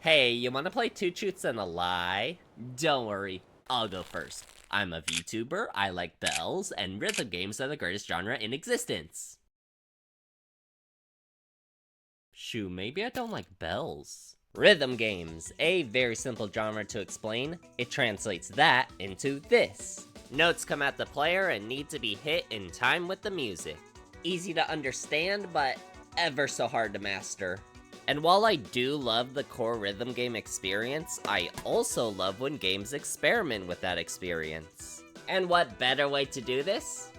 Hey, you wanna play Two Truths and a Lie? Don't worry, I'll go first. I'm a VTuber, I like bells, and rhythm games are the greatest genre in existence. Shoo, maybe I don't like bells. Rhythm games, a very simple genre to explain. It translates that into this. Notes come at the player and need to be hit in time with the music. Easy to understand, but ever so hard to master. And while I do love the core rhythm game experience, I also love when games experiment with that experience. And what better way to do this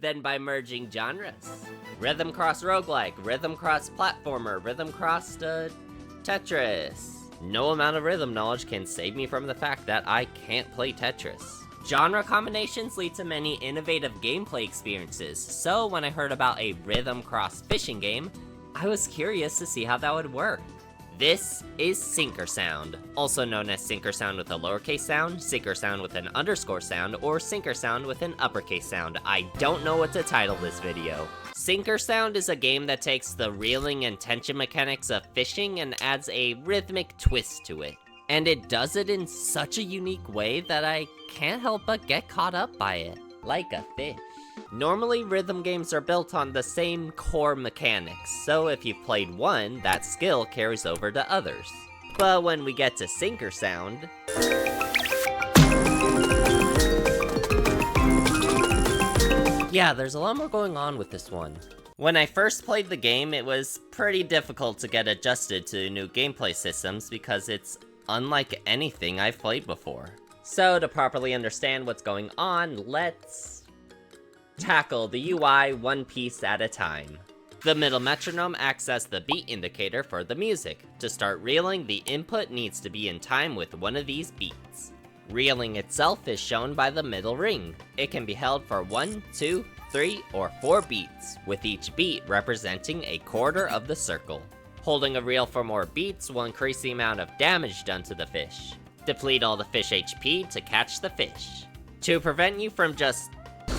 than by merging genres? Rhythm cross roguelike, rhythm cross platformer, rhythm cross Tetris. No amount of rhythm knowledge can save me from the fact that I can't play Tetris. Genre combinations lead to many innovative gameplay experiences, so when I heard about a rhythm cross fishing game, I was curious to see how that would work. This is Synchr Sound, also known as Synchr Sound with a lowercase sound, Synchr Sound with an underscore sound, or Synchr Sound with an uppercase sound. I don't know what to title this video. Synchr Sound is a game that takes the reeling and tension mechanics of fishing and adds a rhythmic twist to it. And it does it in such a unique way that I can't help but get caught up by it, like a fish. Normally, rhythm games are built on the same core mechanics, so if you've played one, that skill carries over to others. But when we get to Synchr Sound, yeah, there's a lot more going on with this one. When I first played the game, it was pretty difficult to get adjusted to new gameplay systems because it's unlike anything I've played before. So to properly understand what's going on, let's tackle the UI one piece at a time. The middle metronome acts as the beat indicator for the music. To start reeling, the input needs to be in time with one of these beats. Reeling itself is shown by the middle ring. It can be held for 1, 2, 3, or 4 beats, with each beat representing a quarter of the circle. Holding a reel for more beats will increase the amount of damage done to the fish. Deplete all the fish HP to catch the fish. To prevent you from just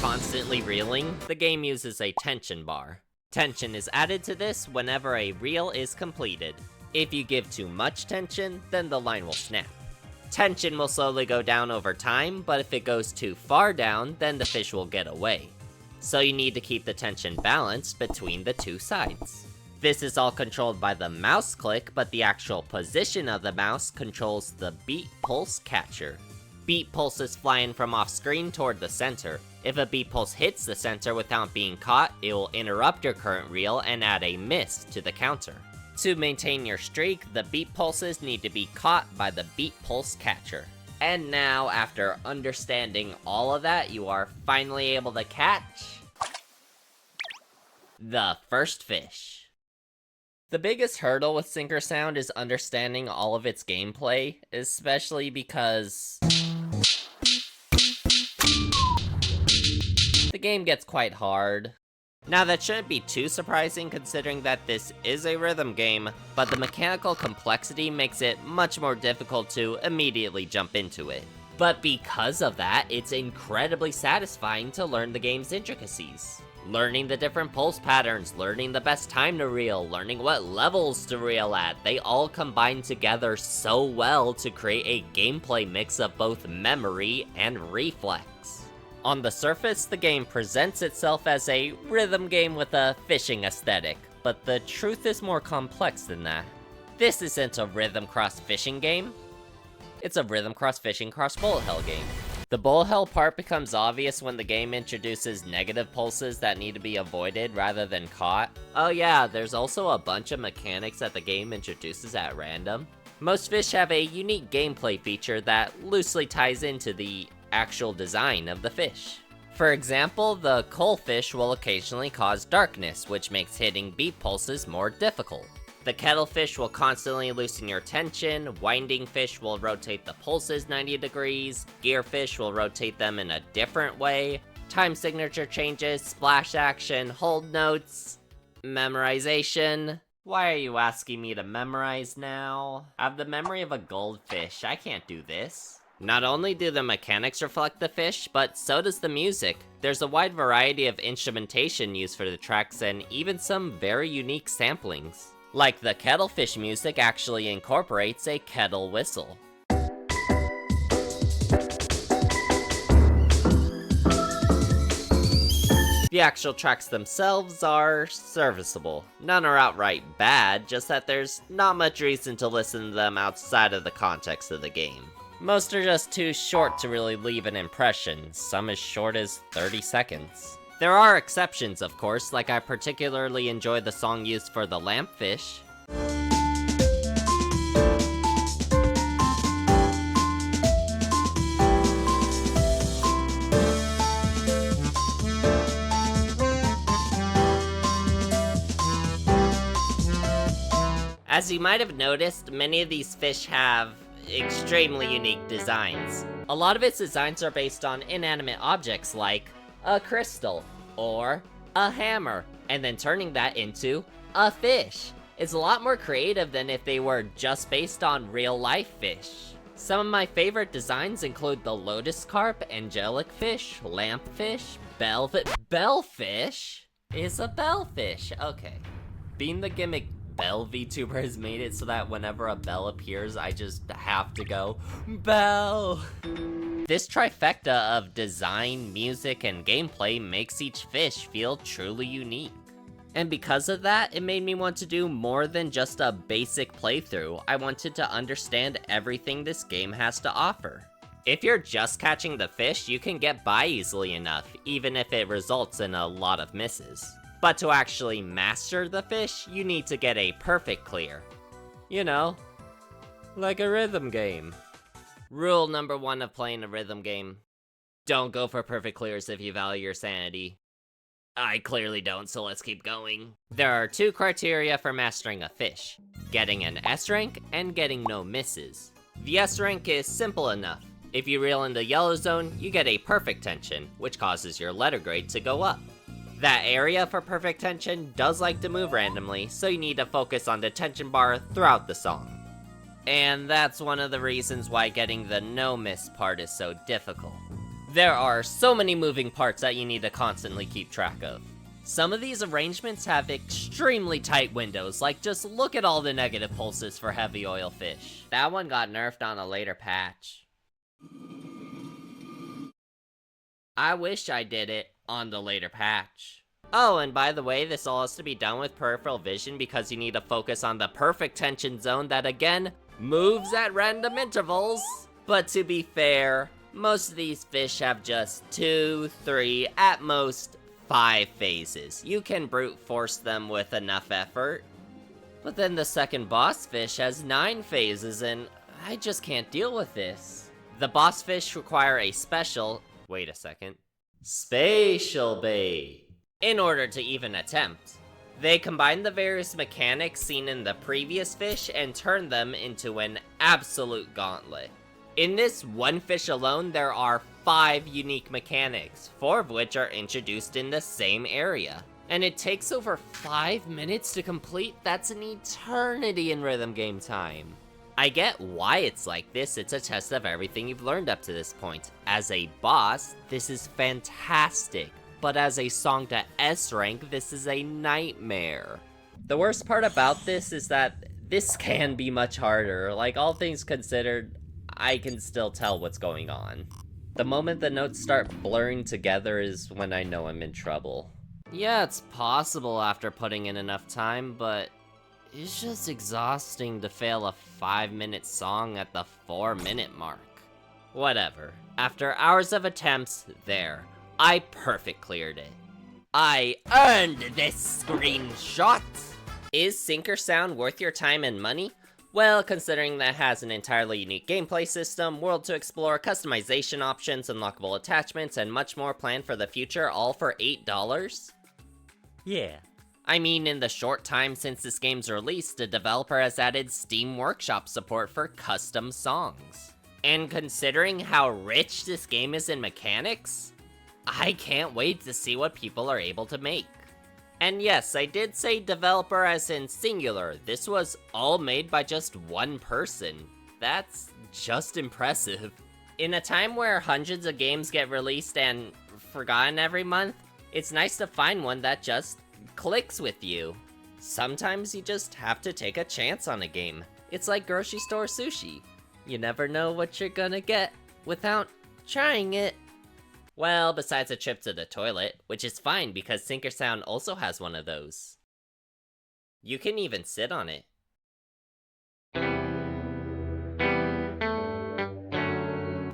constantly reeling, the game uses a tension bar. Tension is added to this whenever a reel is completed. If you give too much tension, then the line will snap. Tension will slowly go down over time, but if it goes too far down, then the fish will get away. So you need to keep the tension balanced between the two sides. This is all controlled by the mouse click, but the actual position of the mouse controls the beat pulse catcher. Beat pulses fly in from off screen toward the center. If a beat pulse hits the center without being caught, it will interrupt your current reel and add a miss to the counter. To maintain your streak, the beat pulses need to be caught by the beat pulse catcher. And now, after understanding all of that, you are finally able to catch the first fish. The biggest hurdle with Synchr Sound is understanding all of its gameplay, especially because the game gets quite hard. Now that shouldn't be too surprising considering that this is a rhythm game, but the mechanical complexity makes it much more difficult to immediately jump into it. But because of that, it's incredibly satisfying to learn the game's intricacies. Learning the different pulse patterns, learning the best time to reel, learning what levels to reel at, they all combine together so well to create a gameplay mix of both memory and reflex. On the surface, the game presents itself as a rhythm game with a fishing aesthetic, but the truth is more complex than that. This isn't a rhythm cross fishing game, it's a rhythm cross fishing cross bullet hell game. The bullet hell part becomes obvious when the game introduces negative pulses that need to be avoided rather than caught. Oh yeah, there's also a bunch of mechanics that the game introduces at random. Most fish have a unique gameplay feature that loosely ties into the actual design of the fish. For example, the coalfish will occasionally cause darkness, which makes hitting beat pulses more difficult. The kettlefish will constantly loosen your tension, winding fish will rotate the pulses 90 degrees, gearfish will rotate them in a different way, time signature changes, splash action, hold notes, memorization. Why are you asking me to memorize now? I have the memory of a goldfish, I can't do this. Not only do the mechanics reflect the fish, but so does the music. There's a wide variety of instrumentation used for the tracks and even some very unique samplings. Like the kettlefish music actually incorporates a kettle whistle. The actual tracks themselves are serviceable. None are outright bad, just that there's not much reason to listen to them outside of the context of the game. Most are just too short to really leave an impression, some as short as 30 seconds. There are exceptions, of course, like I particularly enjoy the song used for the lampfish. As you might have noticed, many of these fish have extremely unique designs. A lot of its designs are based on inanimate objects like a crystal or a hammer, and then turning that into a fish. It's a lot more creative than if they were just based on real-life fish. Some of my favorite designs include the lotus carp, angelic fish, lampfish, bellfish is a bellfish, okay. Being the gimmick Bell VTuber has made it so that whenever a bell appears, I just have to go, Bell! This trifecta of design, music, and gameplay makes each fish feel truly unique. And because of that, it made me want to do more than just a basic playthrough. I wanted to understand everything this game has to offer. If you're just catching the fish, you can get by easily enough, even if it results in a lot of misses. But to actually master the fish, you need to get a perfect clear. You know, like a rhythm game. Rule number 1 of playing a rhythm game: don't go for perfect clears if you value your sanity. I clearly don't, so let's keep going. There are 2 criteria for mastering a fish: getting an S rank and getting no misses. The S rank is simple enough. If you reel in the yellow zone, you get a perfect tension, which causes your letter grade to go up. That area for perfect tension does like to move randomly, so you need to focus on the tension bar throughout the song. And that's one of the reasons why getting the no miss part is so difficult. There are so many moving parts that you need to constantly keep track of. Some of these arrangements have extremely tight windows, like just look at all the negative pulses for heavy oil fish. That one got nerfed on a later patch. I wish I did it on the later patch. Oh, and by the way, this all has to be done with peripheral vision because you need to focus on the perfect tension zone that again, moves at random intervals. But to be fair, most of these fish have just 2, 3, at most 5 phases. You can brute force them with enough effort. But then the second boss fish has 9 phases and I just can't deal with this. The boss fish require a special, wait a second, spatial bait in order to even attempt. They combine the various mechanics seen in the previous fish and turn them into an absolute gauntlet. In this one fish alone, there are 5 unique mechanics, 4 of which are introduced in the same area. And it takes over 5 minutes to complete. That's an eternity in rhythm game time. I get why it's like this. It's a test of everything you've learned up to this point. As a boss, this is fantastic. But as a song to S rank, this is a nightmare. The worst part about this is that this can be much harder. Like, all things considered, I can still tell what's going on. The moment the notes start blurring together is when I know I'm in trouble. Yeah, it's possible after putting in enough time, but it's just exhausting to fail a 5-minute song at the 4-minute mark. Whatever. After hours of attempts, there. I perfect cleared it. I earned this screenshot! Is Sinker Sound worth your time and money? Well, considering that it has an entirely unique gameplay system, world to explore, customization options, unlockable attachments, and much more planned for the future, all for $8? Yeah. I mean, in the short time since this game's release, the developer has added Steam Workshop support for custom songs. And considering how rich this game is in mechanics, I can't wait to see what people are able to make. And yes, I did say developer as in singular. This was all made by just one person. That's just impressive. In a time where hundreds of games get released and forgotten every month, it's nice to find one that just clicks with you. Sometimes you just have to take a chance on a game. It's like grocery store sushi. You never know what you're gonna get without trying it. Well, besides a trip to the toilet, which is fine because Sinker Sound also has one of those. You can even sit on it.